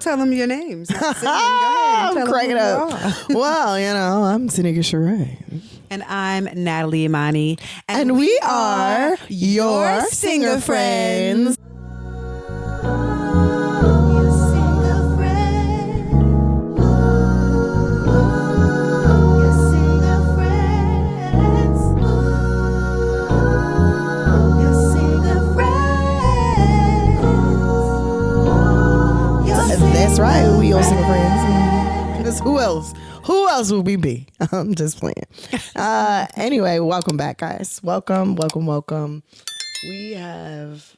tell them your names. Go ahead. I'm cracking up. Well, I'm Tanikka Charraé. And I'm Natalie, Imani. And we are your singer friends. That's right. We your singer friends. Because who else? Who else would we be? I'm just playing. Anyway, welcome back, guys. Welcome. We have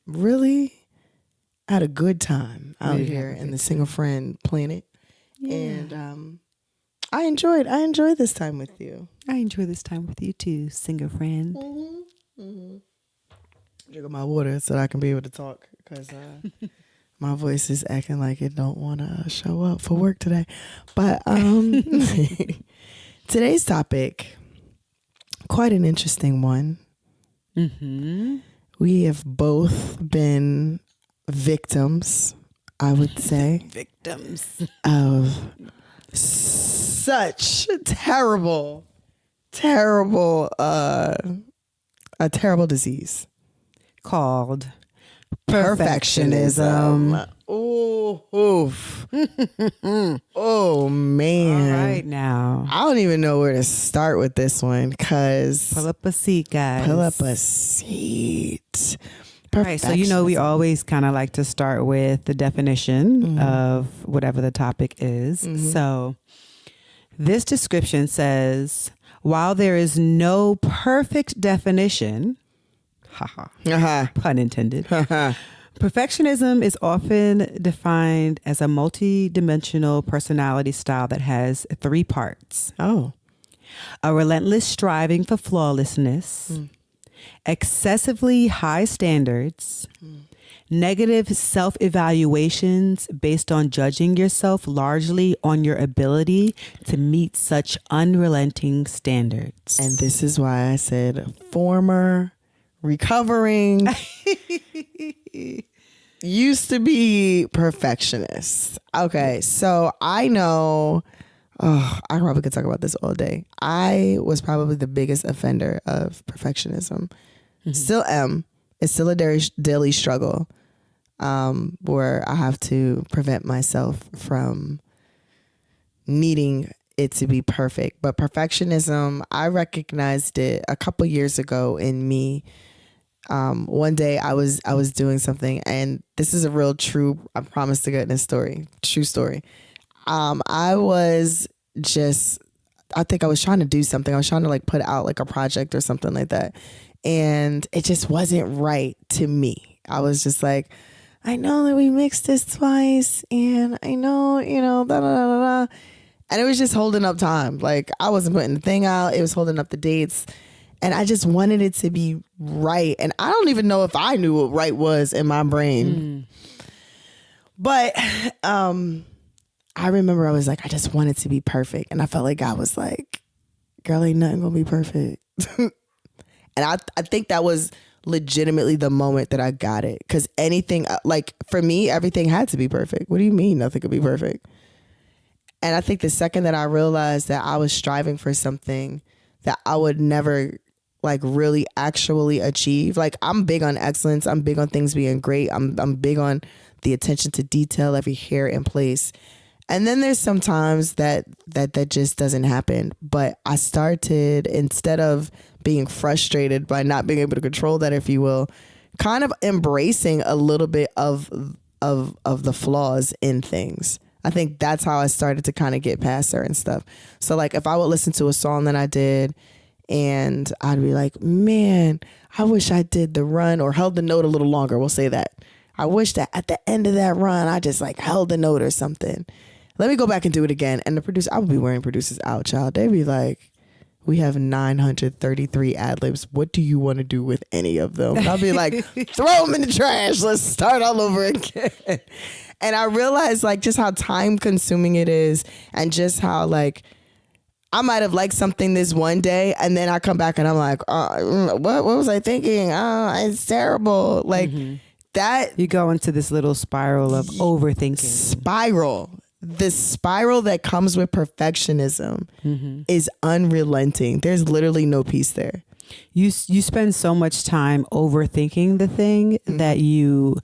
really had a good time out here in the single friend planet. Yeah. And I enjoyed this time with you. I enjoy this time with you too, singer friend. Drink my water so I can be able to talk because my voice is acting like it don't want to show up for work today. But today's topic, quite an interesting one. Mm-hmm. We have both been victims, I would say. Victims. Of such a terrible disease. Called perfectionism. Oof. Oh man. All right now. I don't even know where to start with this one because pull up a seat, guys. Pull up a seat. All right, so we always kind of like to start with the definition of whatever the topic is. Mm-hmm. So this description says, while there is no perfect definition, pun intended, perfectionism is often defined as a multi-dimensional personality style that has 3 parts. Oh. A relentless striving for flawlessness, excessively high standards, negative self-evaluations based on judging yourself largely on your ability to meet such unrelenting standards. And this is why I said former recovering used to be perfectionist. Okay, so I know, I probably could talk about this all day. I was probably the biggest offender of perfectionism. Mm-hmm. Still am. It's still a daily struggle where I have to prevent myself from needing it to be perfect. But perfectionism, I recognized it a couple years ago in me. One day I was doing something, and this is a real true, I promise to goodness story, true story. I think I was trying to do something. I was trying to like put out like a project or something like that. And it just wasn't right to me. I was just like, I know that we mixed this twice and I know, da, da, da, da. And it was just holding up time. Like I wasn't putting the thing out. It was holding up the dates. And I just wanted it to be right. And I don't even know if I knew what right was in my brain. But I remember I was like, I just want it to be perfect. And I felt like God was like, girl, ain't nothing gonna be perfect. And I think that was legitimately the moment that I got it. Because anything, like for me, everything had to be perfect. What do you mean nothing could be perfect? And I think the second that I realized that I was striving for something that I would never like really actually achieve. Like I'm big on excellence. I'm big on things being great. I'm big on the attention to detail, every hair in place. And then there's some times that just doesn't happen. But I started, instead of being frustrated by not being able to control that, if you will, kind of embracing a little bit of the flaws in things. I think that's how I started to kind of get past certain stuff. So like if I would listen to a song that I did and I'd be like, man, I wish I did the run or held the note a little longer. We'll say that. I wish that at the end of that run, I just like held the note or something. Let me go back and do it again. And the producer, I would be wearing producers out, child. They'd be like, we have 933 ad-libs. What do you want to do with any of them? And I'll be like, throw them in the trash. Let's start all over again. And I realized like just how time consuming it is and just how like I might have liked something this one day and then I come back and I'm like, what was I thinking? Oh, it's terrible. Like that You go into this little spiral of overthinking. The spiral that comes with perfectionism is unrelenting. There's literally no peace there. You spend so much time overthinking the thing that you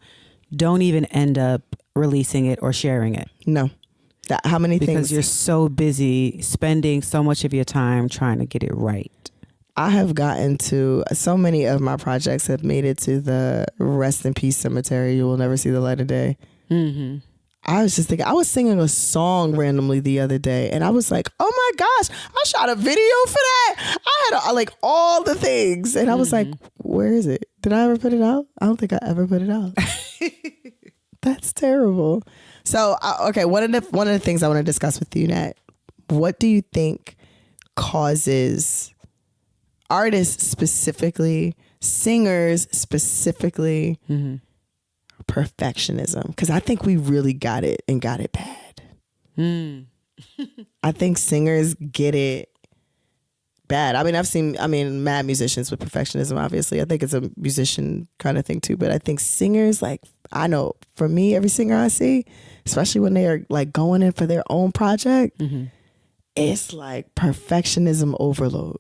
don't even end up releasing it or sharing it. No. How many because things? You're so busy spending so much of your time trying to get it right. I have gotten to, so many of my projects have made it to the rest in peace cemetery. You will never see the light of day. Mm-hmm. I was just thinking, I was singing a song randomly the other day and I was like, oh my gosh, I shot a video for that. I had like all the things. And I was like, where is it? Did I ever put it out? I don't think I ever put it out. That's terrible. So, okay, one of the things I want to discuss with you, Nat, what do you think causes artists specifically, singers specifically, perfectionism? Because I think we really got it and got it bad. I think singers get it bad. I mean, mad musicians with perfectionism, obviously. I think it's a musician kind of thing too. But I think singers, like, I know for me, every singer I see, especially when they are like going in for their own project, it's like perfectionism overload.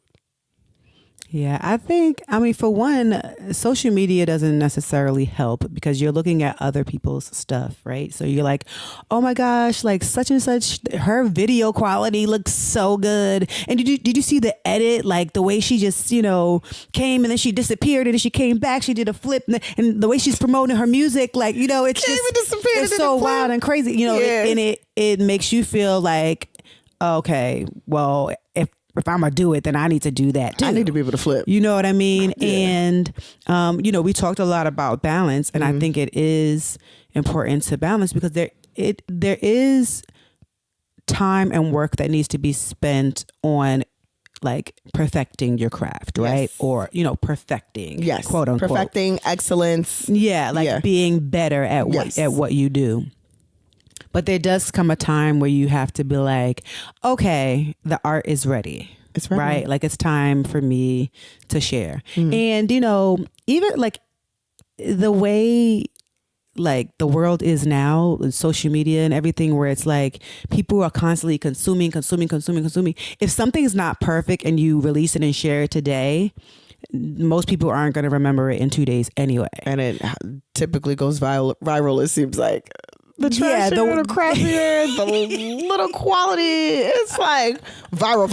Yeah, I think, for one, social media doesn't necessarily help because you're looking at other people's stuff, right? So you're like, oh my gosh, like such and such, her video quality looks so good. And did you see the edit? Like the way she just, came and then she disappeared and then she came back, she did a flip and the way she's promoting her music, like, it's it's so wild and crazy, and it makes you feel like, okay, well, if I'm gonna do it, then I need to do that too. I need to be able to flip. You know what I mean? Yeah. And, we talked a lot about balance, and I think it is important to balance because there is time and work that needs to be spent on like perfecting your craft, right? Yes. Or, perfecting, quote unquote. Perfecting excellence. Yeah. Like being better at what you do. But there does come a time where you have to be like, okay, the art is ready. It's ready. Right? Like it's time for me to share. And, even like the way like the world is now, social media and everything, where it's like people are constantly consuming. If something is not perfect and you release it and share it today, most people aren't going to remember it in 2 days anyway. And it typically goes viral, it seems like. The trash, the crappier, the little quality. It's like viral.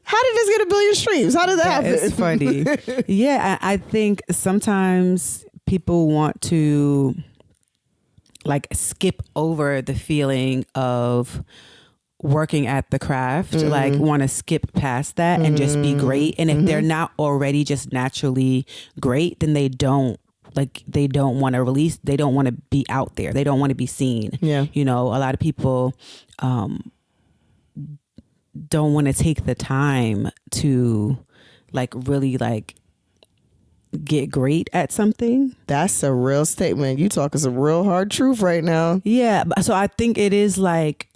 How did this get 1 billion streams? How did that happen? It's funny. Yeah, I think sometimes people want to like skip over the feeling of working at the craft, like want to skip past that and just be great. And if they're not already just naturally great, then they don't want to release, they don't want to be out there, they don't want to be seen. Yeah. A lot of people don't want to take the time to like really like get great at something. That's a real statement. You talking some real hard truth right now. Yeah. So I think it is like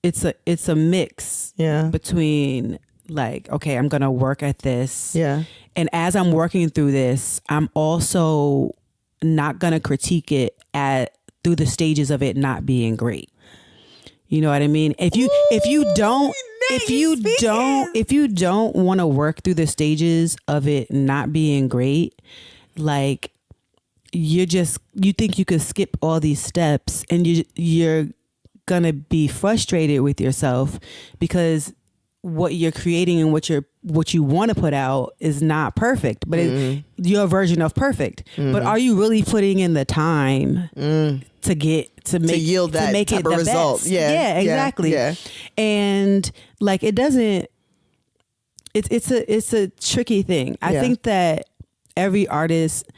it's a mix between like, okay, I'm gonna work at this. Yeah. And as I'm working through this, I'm also not gonna critique it through the stages of it not being great. You know what I mean? If you don't want to work through the stages of it not being great, like you think you could skip all these steps and you're gonna be frustrated with yourself because what you're creating and what you want to put out is not perfect, but it's your version of perfect. But are you really putting in the time to yield that make type it the result? Best? Yeah, exactly. Yeah. And like it doesn't. It's a tricky thing. I think that every artist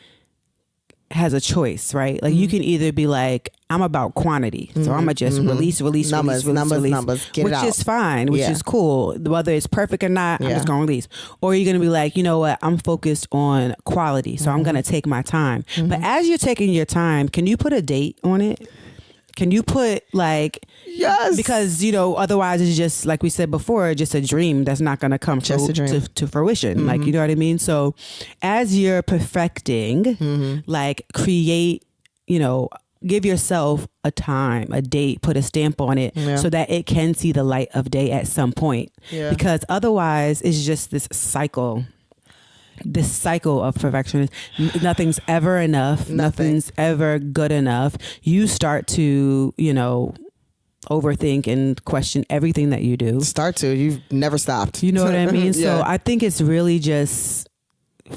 has a choice, right? Like you can either be like, I'm about quantity, so I'm gonna just release, numbers, get which it out. Is fine, which is cool. Whether it's perfect or not, I'm just gonna release. Or you're gonna be like, you know what? I'm focused on quality, so I'm gonna take my time. But as you're taking your time, can you put a date on it? Can you put like, Yes. Because, you know, otherwise it's just, like we said before, just a dream that's not going to come Just a dream. to fruition. Like, you know what I mean? So as you're perfecting, like create, you know, give yourself a time, a date, put a stamp on it so that it can see the light of day at some point. Yeah. Because otherwise it's just this cycle of perfectionism. Nothing's ever enough. Nothing's ever good enough. You start to, you know, overthink and question everything that you do. You've never stopped. You know what I mean? Yeah. So I think it's really just,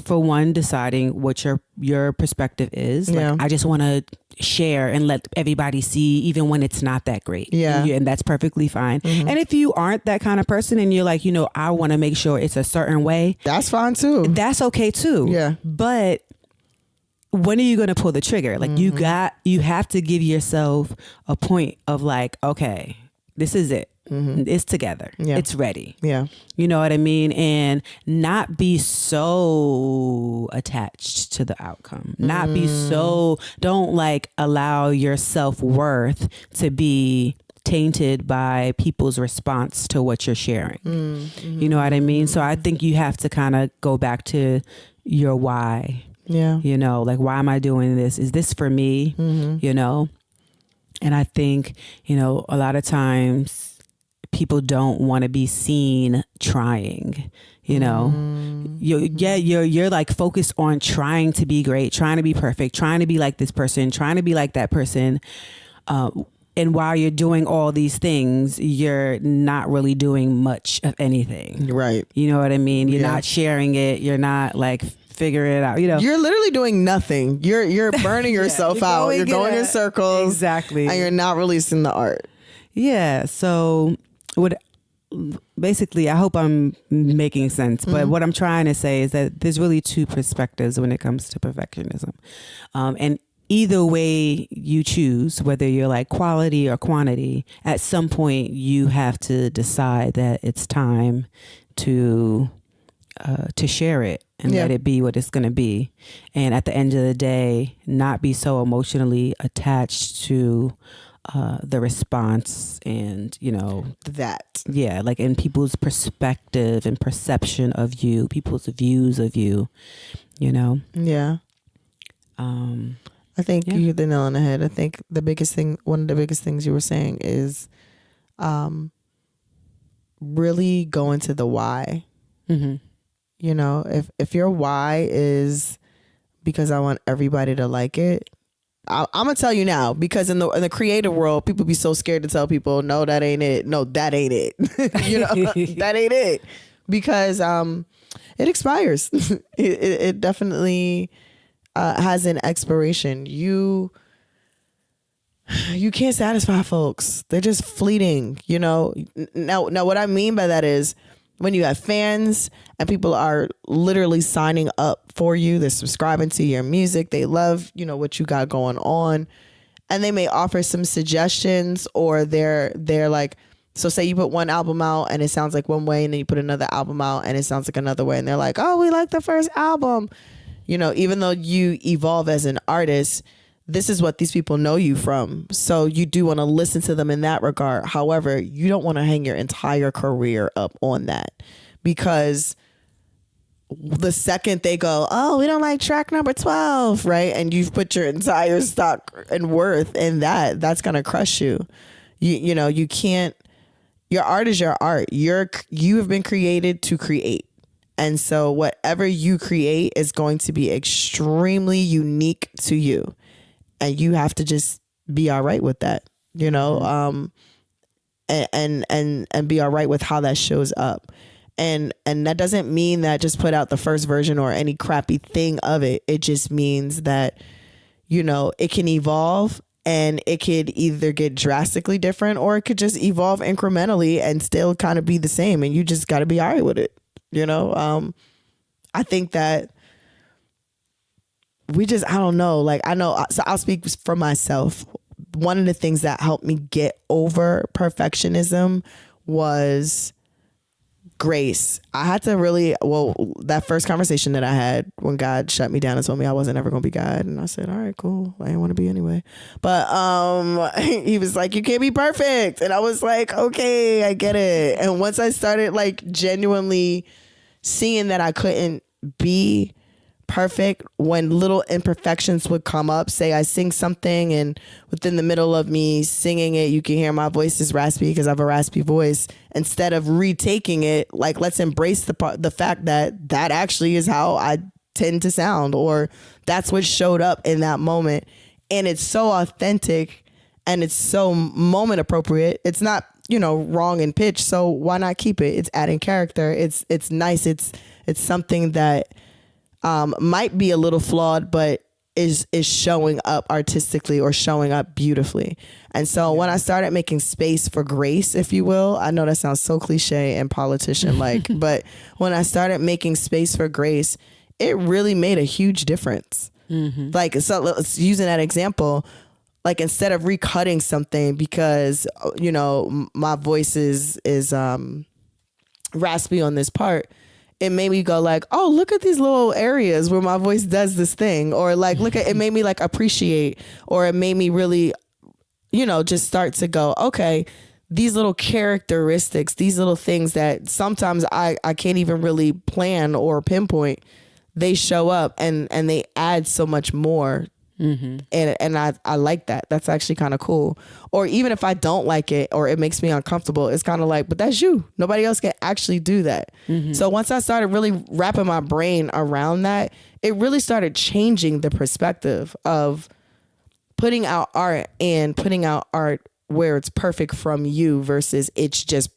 for one, deciding what your perspective is. Yeah. Like, I just want to share and let everybody see, even when it's not that great. Yeah. And that's perfectly fine. And if you aren't that kind of person and you're like, you know, I want to make sure it's a certain way, that's fine too. that's okay too. Yeah. But when are you going to pull the trigger? Like, you have to give yourself a point of like, okay, this is it. It's together. Yeah. It's ready. Yeah. You know what I mean? And not be so attached to the outcome. Not be so, don't like allow your self-worth to be tainted by people's response to what you're sharing. You know what I mean? So I think you have to kind of go back to your why. Yeah. You know, like, why am I doing this? Is this for me? You know? And I think, you know, a lot of times people don't want to be seen trying, you know. You're like focused on trying to be great, trying to be perfect, trying to be like this person, trying to be like that person. And while you're doing all these things, you're not really doing much of anything. Right. You know what I mean? You're not sharing it. You're not like figuring it out. You know, you're literally doing nothing. You're burning yourself out. You're going in circles. Exactly. And you're not releasing the art. Yeah. So basically, I hope I'm making sense, but what I'm trying to say is that there's really two perspectives when it comes to perfectionism. And either way you choose, whether you're like quality or quantity, at some point you have to decide that it's time to share it and let it be what it's going to be. And at the end of the day, not be so emotionally attached to the response and, you know, that. Yeah. Like in people's perspective and perception of you, people's views of you, you know? Yeah. I think you hit the nail on the head. I think one of the biggest things you were saying is really go into the why. You know, if your why is because I want everybody to like it, I'm gonna tell you now, because in the creative world, people be so scared to tell people, no, that ain't it. No, that ain't it. You know, that ain't it, because it expires. It definitely has an expiration. You can't satisfy folks. They're just fleeting. You know. Now, what I mean by that is, when you have fans and people are literally signing up for you, they're subscribing to your music, they love, you know, what you got going on, and they may offer some suggestions, or they're like, so say you put one album out and it sounds like one way, and then you put another album out and it sounds like another way, and they're like, oh, we like the first album. You know, even though you evolve as an artist, this is what these people know you from. So you do want to listen to them in that regard. However, you don't want to hang your entire career up on that, because the second they go, oh, we don't like track number 12, right? And you've put your entire stock and worth in that's going to crush you. You know, you can't, your art is your art. You have been created to create. And so whatever you create is going to be extremely unique to you. And you have to just be all right with that, you know, and be all right with how that shows up. And that doesn't mean that just put out the first version or any crappy thing of it. It just means that, you know, it can evolve, and it could either get drastically different, or it could just evolve incrementally and still kind of be the same. And you just got to be all right with it. You know, I think that I don't know. Like, I know, so I'll speak for myself. One of the things that helped me get over perfectionism was grace. I had to really, that first conversation that I had when God shut me down and told me I wasn't ever going to be God. And I said, all right, cool. I didn't want to be anyway. But he was like, you can't be perfect. And I was like, okay, I get it. And once I started like genuinely seeing that I couldn't be perfect, when little imperfections would come up, say I sing something and within the middle of me singing it, you can hear my voice is raspy because I have a raspy voice. Instead of retaking it, like, let's embrace the fact that that actually is how I tend to sound, or that's what showed up in that moment. And it's so authentic and it's so moment appropriate. It's not, wrong in pitch. So why not keep it? It's adding character. It's nice. It's something that might be a little flawed, but is showing up artistically or showing up beautifully. And so when I started making space for grace, if you will, I know that sounds so cliche and politician like, but when I started making space for grace, it really made a huge difference. Like, so let's using that example, like instead of recutting something because, my voice is raspy on this part, it made me go like, oh, look at these little areas where my voice does this thing. Or like, look at, it made me like appreciate, or it made me really, just start to go, okay, these little characteristics, these little things that sometimes I can't even really plan or pinpoint, they show up and they add so much more. And I like that. That's actually kind of cool. Or even if I don't like it or it makes me uncomfortable, it's kind of like, but that's you. Nobody else can actually do that. So once I started really wrapping my brain around that, it really started changing the perspective of putting out art and putting out art where it's perfect from you versus it's just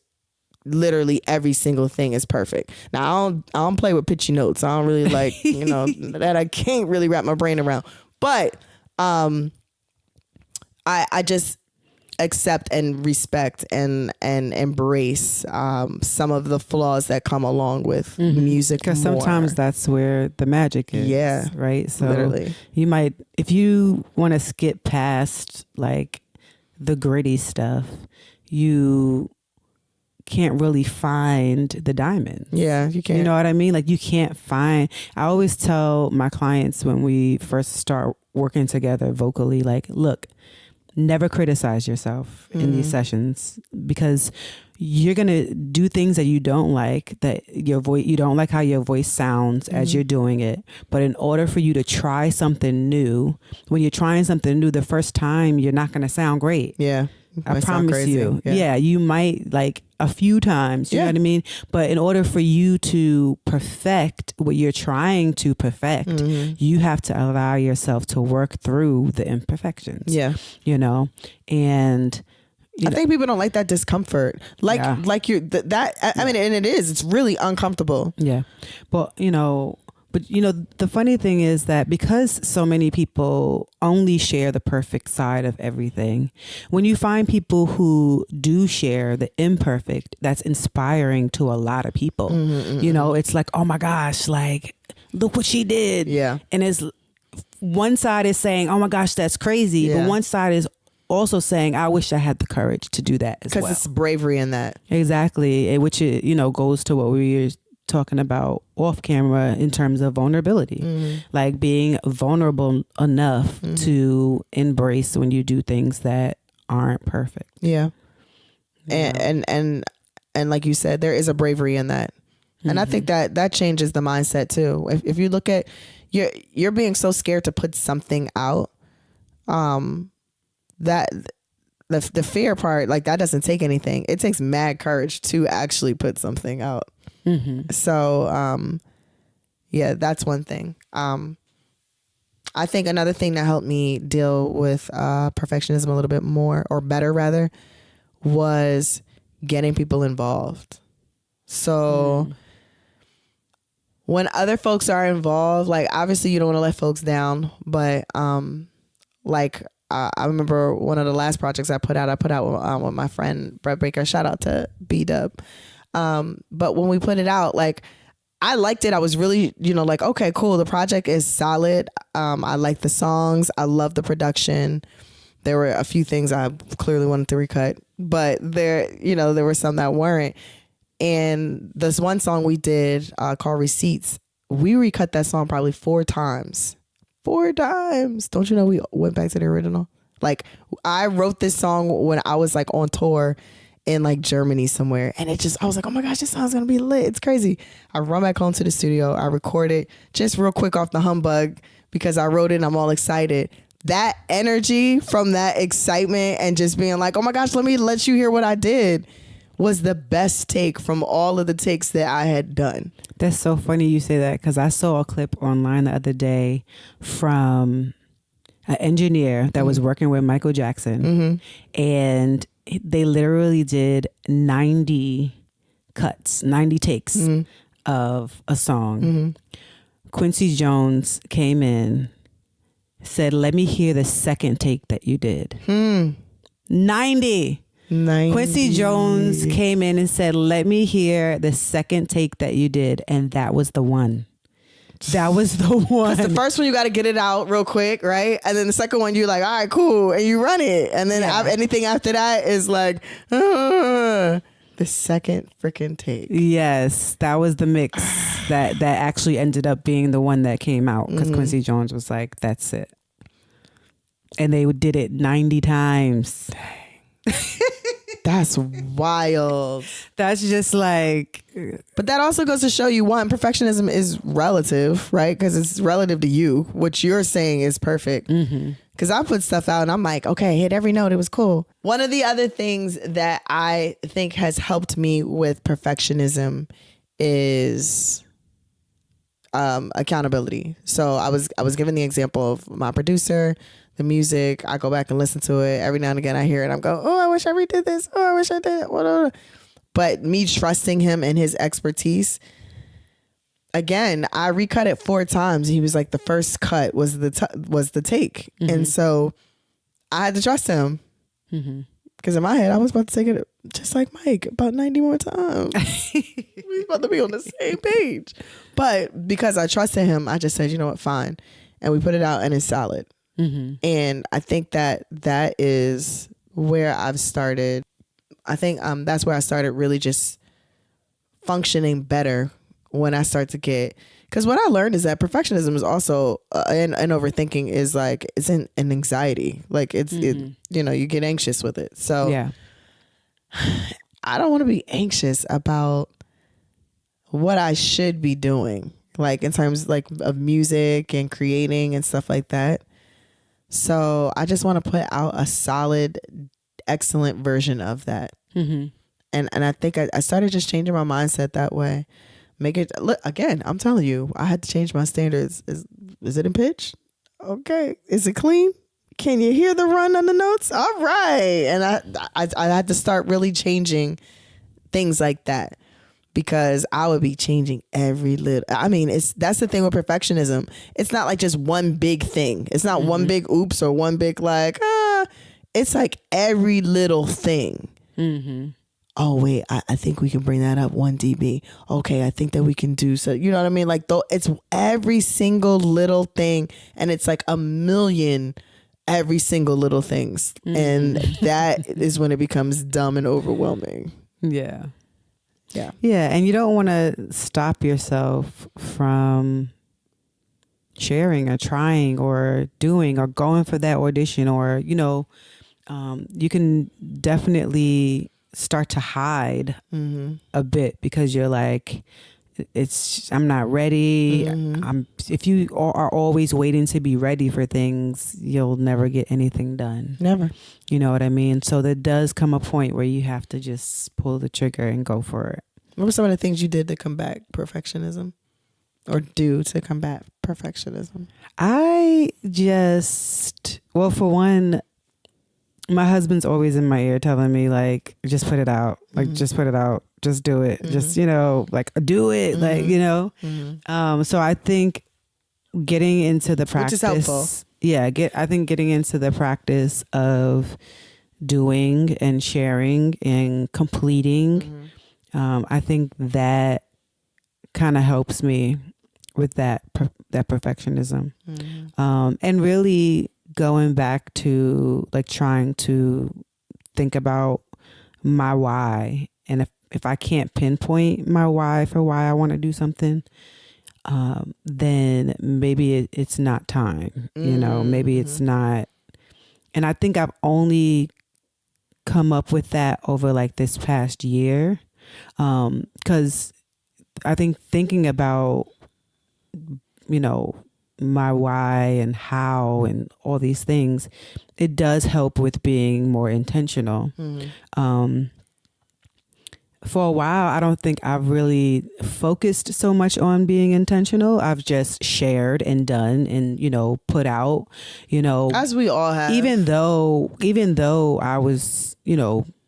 literally every single thing is perfect. Now I don't play with pitchy notes. I don't really like, that I can't really wrap my brain around. But I just accept and respect and embrace some of the flaws that come along with music. Because sometimes that's where the magic is. Yeah. Right. So literally. You might, if you want to skip past like the gritty stuff, you can't really find the diamonds. Yeah, you can't. You know what I mean? Like you can't find, I always tell my clients when we first start working together vocally, like, look, never criticize yourself in these sessions, because you're going to do things that you don't like, that your voice, you don't like how your voice sounds as you're doing it. But in order for you to try something new, when you're trying something new the first time, you're not going to sound great. Yeah. I promise you. Yeah, you might like a few times, you know what I mean? But in order for you to perfect what you're trying to perfect, you have to allow yourself to work through the imperfections. Yeah. And I think people don't like that discomfort. Like you're I mean, and it's really uncomfortable. Yeah. But the funny thing is that because so many people only share the perfect side of everything, when you find people who do share the imperfect, that's inspiring to a lot of people. It's like, oh my gosh, like, look what she did. Yeah. And it's one side is saying, oh my gosh, that's crazy. Yeah. But one side is also saying, I wish I had the courage to do that as well. Because it's bravery in that. Exactly. Which, goes to what we were talking about off camera in terms of vulnerability, like being vulnerable enough to embrace when you do things that aren't perfect. Yeah. And like you said, there is a bravery in that. And I think that changes the mindset too. If you look at, you're being so scared to put something out, that the fear part, like that doesn't take anything. It takes mad courage to actually put something out. So, that's one thing. I think another thing that helped me deal with perfectionism a little bit more, or better rather, was getting people involved. So when other folks are involved, like obviously you don't want to let folks down, but I remember one of the last projects I put out with my friend Brett Baker. Shout out to B-Dub. But when we put it out, like I liked it. I was really, like, okay, cool. The project is solid. I like the songs. I love the production. There were a few things I clearly wanted to recut, but there were some that weren't. And this one song we did called Receipts, we recut that song probably 4 times. 4 times. Don't you know we went back to the original? Like, I wrote this song when I was like on tour in like Germany somewhere. And I was like, oh my gosh, this song's going to be lit. It's crazy. I run back home to the studio. I record it just real quick off the humbug because I wrote it and I'm all excited. That energy from that excitement and just being like, oh my gosh, let me let you hear what I did was the best take from all of the takes that I had done. That's so funny you say that because I saw a clip online the other day from an engineer that was working with Michael Jackson, and they literally did 90 cuts, 90 takes of a song. Quincy Jones came in, said, let me hear the second take that you did. 90. Quincy Jones came in and said, let me hear the second take that you did. And that was the one. That was the one. The first one, you got to get it out real quick, right? And then the second one, you're like, all right, cool. And you run it. And then anything after that is like, the second freaking take. Yes, that was the mix that actually ended up being the one that came out because Quincy Jones was like, that's it. And they did it 90 times. Dang. That's wild. That's just like... But that also goes to show you, one, perfectionism is relative, right? Because it's relative to you. What you're saying is perfect. Because I put stuff out and I'm like, okay, hit every note. It was cool. One of the other things that I think has helped me with perfectionism is accountability. So I was given the example of my producer, the music. I go back and listen to it. Every now and again I hear it. I'm go, oh, I wish I redid this. Oh, I wish I did it. But me trusting him and his expertise, again, I recut it 4 times. He was like, the first cut was the take. And so I had to trust him. Because in my head, I was about to take it just like Mike about 90 more times. We was about to be on the same page. But because I trusted him, I just said, you know what, fine. And we put it out and it's solid. And I think that is where I've started. I think that's where I started really just functioning better when I start to get, because what I learned is that perfectionism is also and overthinking is like, it's an anxiety. Like it, you get anxious with it. So yeah, I don't want to be anxious about what I should be doing, like in terms like of music and creating and stuff like that. So I just want to put out a solid, excellent version of that. And I think I started just changing my mindset that way. Make it look, again, I'm telling you, I had to change my standards. Is it in pitch? Okay. Is it clean? Can you hear the run on the notes? All right. And I had to start really changing things like that, because I would be changing every little. I mean, that's the thing with perfectionism. It's not like just one big thing. It's not one big oops or one big like, it's like every little thing. Oh, wait, I think we can bring that up 1 dB. Okay, I think that we can do so. You know what I mean? Like, it's every single little thing. And it's like a million every single little things. And that is when it becomes dumb and overwhelming. Yeah. And you don't want to stop yourself from sharing or trying or doing or going for that audition, or, you can definitely start to hide a bit because you're like, I'm not ready. If you are always waiting to be ready for things, you'll never get anything done. Never. You know what I mean? So there does come a point where you have to just pull the trigger and go for it. What were some of the things you did to combat perfectionism, or do to combat perfectionism? For one, my husband's always in my ear telling me, like, just put it out. Like, just put it out. Just do it. Just, like, do it. Like, So I think getting into the practice. Which is helpful. Yeah. I think getting into the practice of doing and sharing and completing, I think that kind of helps me with that perfectionism. And really going back to like trying to think about my why and if I can't pinpoint my why for why I want to do something, then maybe it's not time, maybe it's not. And I think I've only come up with that over like this past year. 'Cause I think thinking about, my why and how and all these things, it does help with being more intentional. For a while, I don't think I've really focused so much on being intentional. I've just shared and done and, put out, as we all have. Even though I was,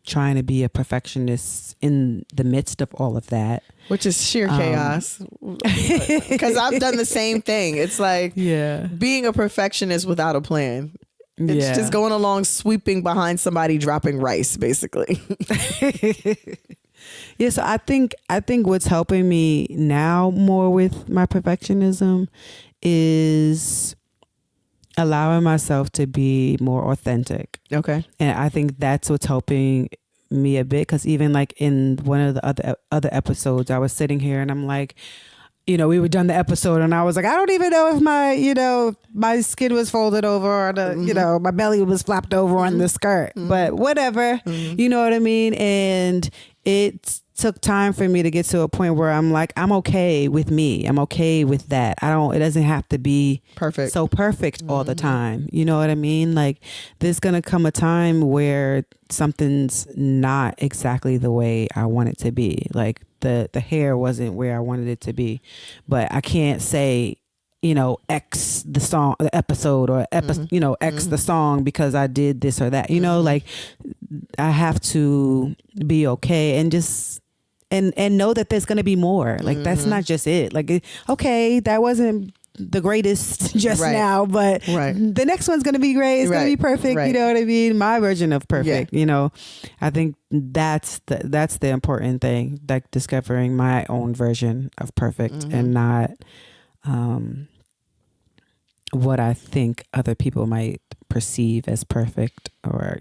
trying to be a perfectionist in the midst of all of that. Which is sheer chaos. Because I've done the same thing. It's like being a perfectionist without a plan. It's just going along, sweeping behind somebody, dropping rice, basically. Yeah, so I think what's helping me now more with my perfectionism is allowing myself to be more authentic. Okay. And I think that's what's helping me a bit, because even like in one of the other episodes, I was sitting here and I'm like, we were done the episode and I was like, I don't even know if my skin was folded over or the, my belly was flapped over on the skirt, but whatever, you know what I mean? And it took time for me to get to a point where I'm like, I'm okay with me. I'm okay with that. It doesn't have to be perfect, so perfect all the time. You know what I mean? Like there's going to come a time where something's not exactly the way I want it to be. Like the hair wasn't where I wanted it to be, but I can't say, X the song, the episode, or X the song because I did this or that, like I have to be okay and just, and know that there's going to be more. Like that's not just it. Like, okay, that wasn't the greatest just now, but the next one's going to be great. It's going to be perfect. You know what I mean? My version of perfect, I think that's the important thing, like discovering my own version of perfect and not, what I think other people might perceive as perfect, or,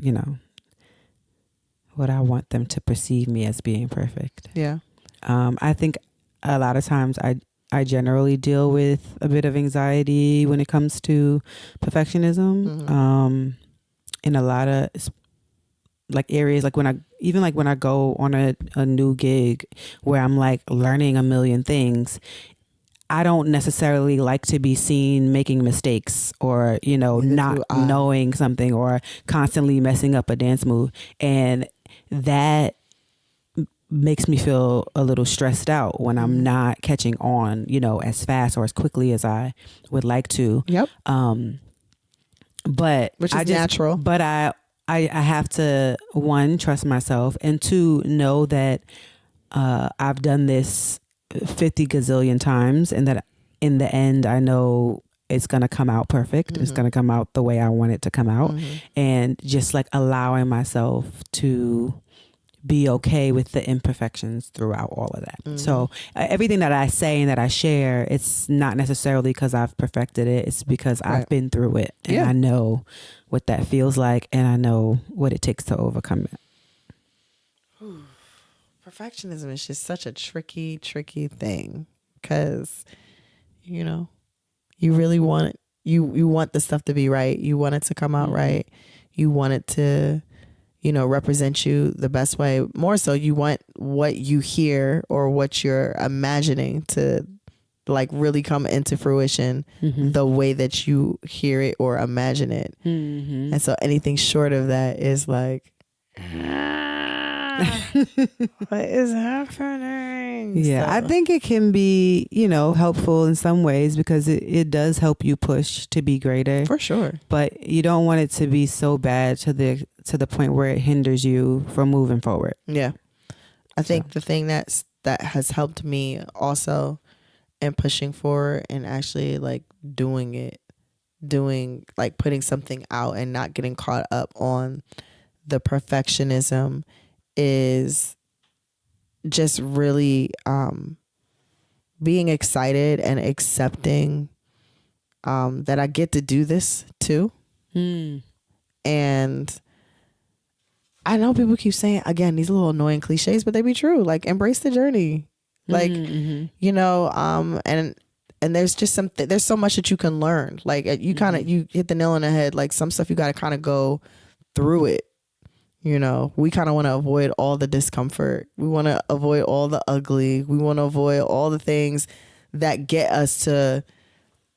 what I want them to perceive me as being perfect. Yeah. I think a lot of times I generally deal with a bit of anxiety when it comes to perfectionism. In a lot of like areas, like when I go on a new gig where I'm like learning a million things, I don't necessarily like to be seen making mistakes or, not knowing something or constantly messing up a dance move. And that makes me feel a little stressed out when I'm not catching on, as fast or as quickly as I would like to. Yep. But which is natural. But I have to, one, trust myself, and two, know that I've done this 50 gazillion times, and that in the end I know it's going to come out perfect. It's going to come out the way I want it to come out. And just like allowing myself to be okay with the imperfections throughout all of that. So everything that I say and that I share, it's not necessarily because I've perfected it. It's because I've been through it, and I know what that feels like, and I know what it takes to overcome it. Perfectionism is just such a tricky thing, because, you really want it. You want the stuff to be right. You want it to come out right. You want it to, represent you the best way. More so, you want what you hear or what you're imagining to like really come into fruition the way that you hear it or imagine it. And so anything short of that is like, what is happening? Yeah, so I think it can be, helpful in some ways, because it does help you push to be greater. For sure. But you don't want it to be so bad to the point where it hinders you from moving forward. Yeah. I think the thing that has helped me also in pushing forward and actually like doing like putting something out and not getting caught up on the perfectionism is just really being excited and accepting that I get to do this too. And I know people keep saying, again, these little annoying cliches, but they be true. Like, embrace the journey. Like, you know, and there's just there's so much that you can learn. Like, you kind of, you hit the nail on the head. Like, some stuff you got to kind of go through it. You know, we kind of want to avoid all the discomfort. We want to avoid all the ugly. We want to avoid all the things that get us to,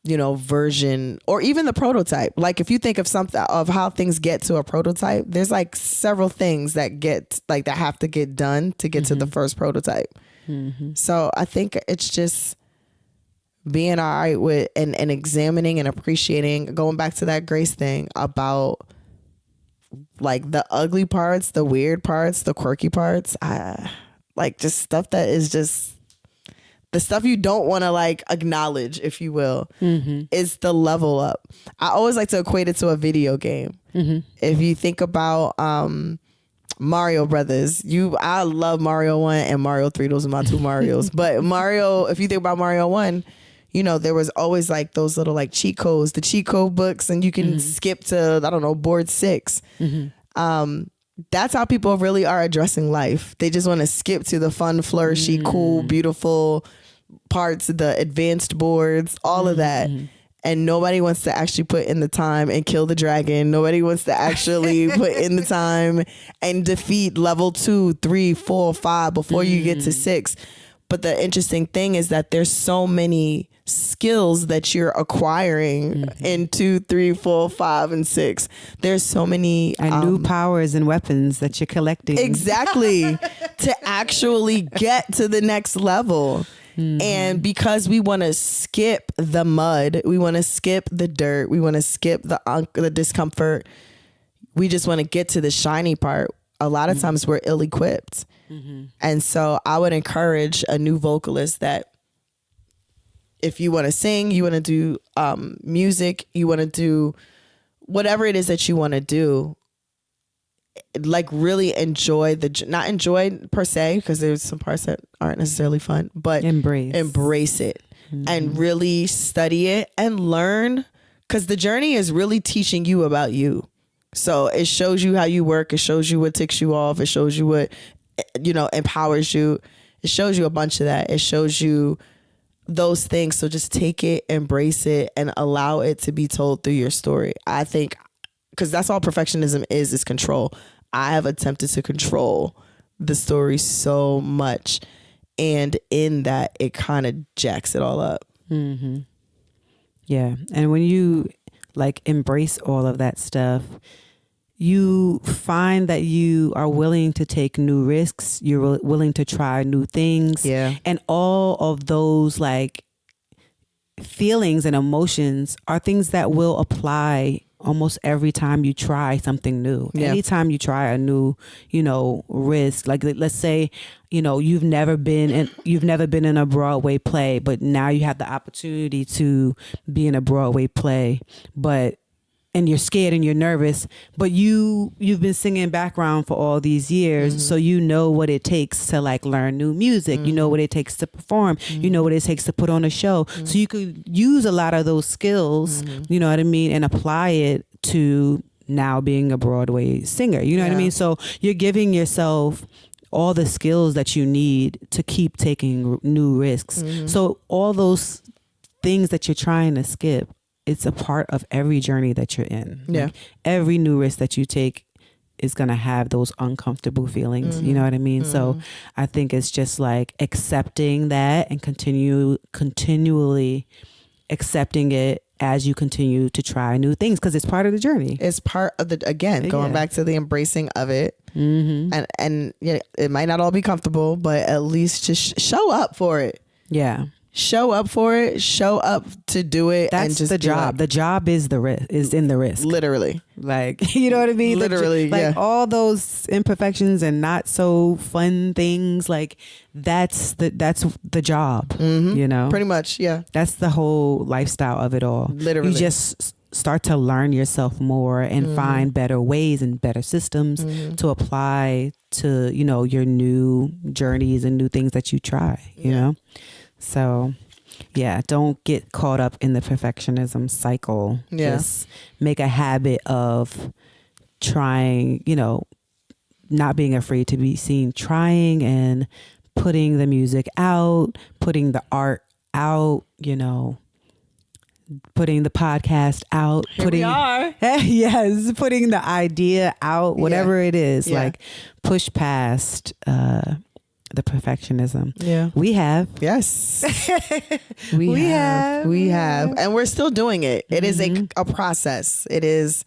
you know, version or even the prototype. Like, if you think of something of how things get to a prototype, there's like several things that get like that have to get done to get to the first prototype. So I think it's just being all right with and examining and appreciating, going back to that grace thing about like the ugly parts, the weird parts, the quirky parts. Like just stuff that is just the stuff you don't want to like acknowledge, if you will, is the level up. I always like to equate it to a video game. If you think about Mario Brothers, I love Mario 1 and Mario 3. Those are my two Marios. But Mario, if you think about Mario 1, you know, there was always like those little like cheat codes, the cheat code books, and you can skip to, I don't know, board 6. That's how people really are addressing life. They just want to skip to the fun, flourishy, cool, beautiful parts, the advanced boards, all of that. And nobody wants to actually put in the time and kill the dragon. Nobody wants to actually put in the time and defeat level 2, 3, 4, 5 before you get to 6. But the interesting thing is that there's so many skills that you're acquiring in 2, 3, 4, 5, and 6. There's so many and new powers and weapons that you're collecting. Exactly. To actually get to the next level. And because we want to skip the mud, we want to skip the dirt, we want to skip the discomfort, we just want to get to the shiny part. A lot of times we're ill-equipped. And so I would encourage a new vocalist that if you want to sing, you want to do music, you want to do whatever it is that you want to do, like really enjoy not enjoy per se, because there's some parts that aren't necessarily fun, but embrace it and really study it and learn, because the journey is really teaching you about you. So it shows you how you work. It shows you what ticks you off. It shows you what, you know, empowers you. It shows you a bunch of that. It shows you those things. So just take it, embrace it, and allow it to be told through your story. I think, because that's all perfectionism is control. I have attempted to control the story so much. And in that, it kind of jacks it all up. Yeah. And when you like embrace all of that stuff, you find that you are willing to take new risks. You're willing to try new things. Yeah. And all of those like feelings and emotions are things that will apply almost every time you try something new. Yeah. Anytime you try a new, you know, risk, like let's say, you know, you've never been in a Broadway play, but now you have the opportunity to be in a Broadway play, and you're scared and you're nervous, but you've been singing background for all these years. So you know what it takes to like learn new music. You know what it takes to perform. You know what it takes to put on a show. So you could use a lot of those skills, you know what I mean, and apply it to now being a Broadway singer. You know what I mean? So you're giving yourself all the skills that you need to keep taking new risks. So all those things that you're trying to skip, it's a part of every journey that you're in. Yeah. Like every new risk that you take is going to have those uncomfortable feelings. You know what I mean? So I think it's just like accepting that and continually accepting it as you continue to try new things, because it's part of the journey. It's part of going back to the embracing of it. And yeah, it might not all be comfortable, but at least just show up for it. Yeah. Show up for it, show up to do it. That's and just the job. The job is in the risk. Literally. Like, you know what I mean? Literally, like all those imperfections and not so fun things, like that's the job, you know? Pretty much, yeah. That's the whole lifestyle of it all. Literally. You just start to learn yourself more and find better ways and better systems to apply to, you know, your new journeys and new things that you try, you know? So, yeah, don't get caught up in the perfectionism cycle. Yeah. Just make a habit of trying, you know, not being afraid to be seen trying and putting the music out, putting the art out, you know, putting the podcast out, We are. Yes, putting the idea out, whatever it is, Yeah. like push past the perfectionism. Yeah. We have. Yes. We have. And we're still doing it. It is a process. It is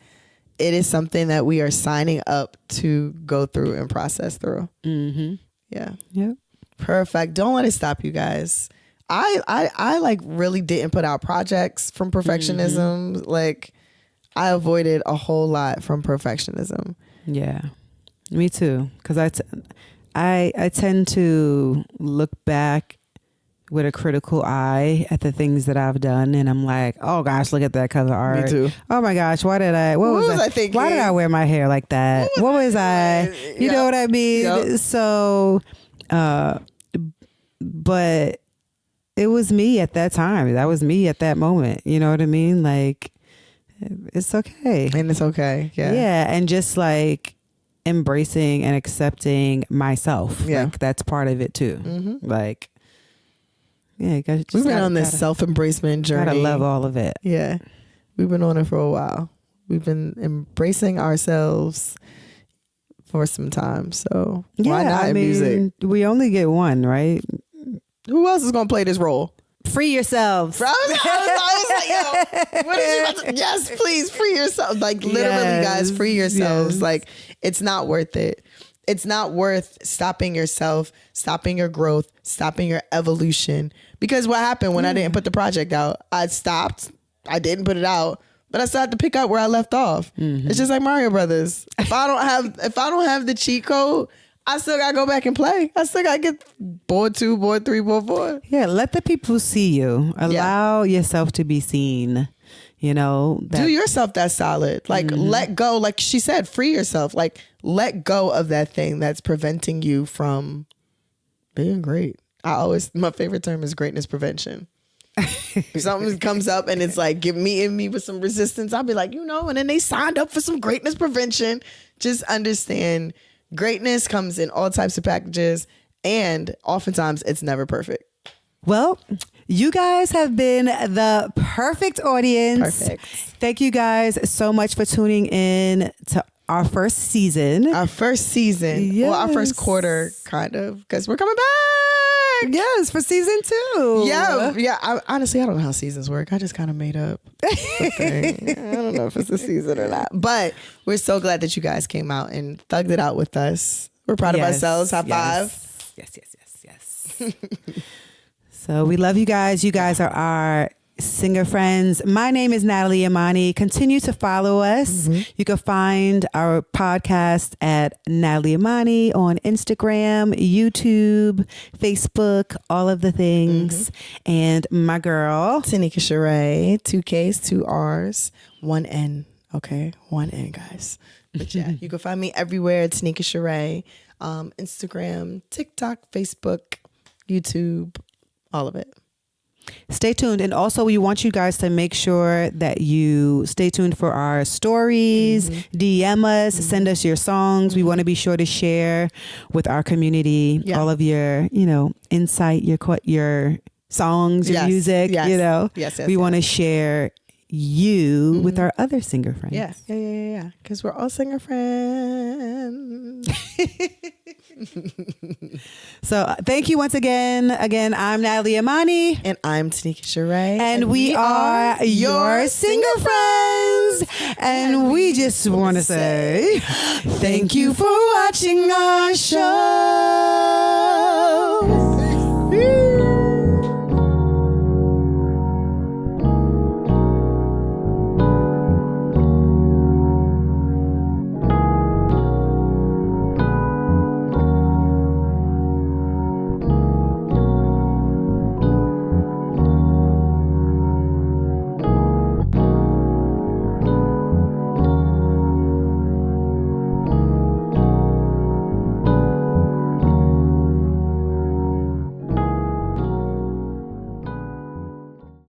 something that we are signing up to go through and process through. Mm-hmm. Yeah. Yep. Perfect. Don't let it stop you guys. I like really didn't put out projects from perfectionism. Like I avoided a whole lot from perfectionism. Yeah, me too. Because I tend to look back with a critical eye at the things that I've done, and I'm like, oh gosh, look at that cover art. Me too. Oh my gosh, what was I thinking? Why did I wear my hair like that? What was I? You know what I mean? Yep. So, but it was me at that time. That was me at that moment. You know what I mean? Like, it's okay. And it's okay. Yeah. Yeah. And just like embracing and accepting myself. Yeah. Like, that's part of it too. Mm-hmm. Like, yeah. We've been on this self-embracement journey. Gotta love all of it. Yeah. We've been on it for a while. We've been embracing ourselves for some time. So why not in music? We only get one, right? Who else is going to play this role? Free yourselves. I was like, yo, what is you about to? Yes, please free yourself. Like literally, guys, free yourselves. Yes. Like it's not worth it. It's not worth stopping yourself, stopping your growth, stopping your evolution. Because what happened when I didn't put the project out? I stopped. I didn't put it out, but I still had to pick up where I left off. Mm-hmm. It's just like Mario Brothers. If I don't have the cheat code, I still gotta go back and play. I still gotta get board 2, board 3, board 4. Yeah, let the people see you. Allow yourself to be seen. You know, do yourself that solid. Like let go. Like she said, free yourself. Like let go of that thing that's preventing you from being great. My favorite term is greatness prevention. If something comes up and it's like meeting me with some resistance, I'll be like, and then they signed up for some greatness prevention. Just understand. Greatness comes in all types of packages, and oftentimes it's never perfect. Well, you guys have been the perfect audience. Perfect. Thank you guys so much for tuning in to our first season. Our first season. Yes. Well, our first quarter, kind of, because we're coming back. Yes, for season 2. Yeah. Honestly, I don't know how seasons work. I just kind of made up the thing. I don't know if it's a season or not. But we're so glad that you guys came out and thugged it out with us. We're proud of ourselves. High five. Yes. So we love you guys. You guys are our singer friends. My name is Natalie Imani. Continue to follow us. You can find our podcast at Natalie Imani on Instagram, YouTube, Facebook, all of the things. And my girl, Tanikka Charraé, 2 Ks, 2 Rs, 1 N. Okay, 1 N, guys. But yeah, you can find me everywhere. Tanikka Charraé, Instagram, TikTok, Facebook, YouTube, all of it. stay tuned. And also, we want you guys to make sure that you stay tuned for our stories, DM us, send us your songs. We want to be sure to share with our community all of your, insight, your songs, your music, Yes, we want to share you with our other singer friends. Yeah. Because we're all singer friends. So thank you once again. Again, I'm Natalie Imani. And I'm Tanikka Charraé. And we are your singer friends. And we just want to say thank you for watching our show.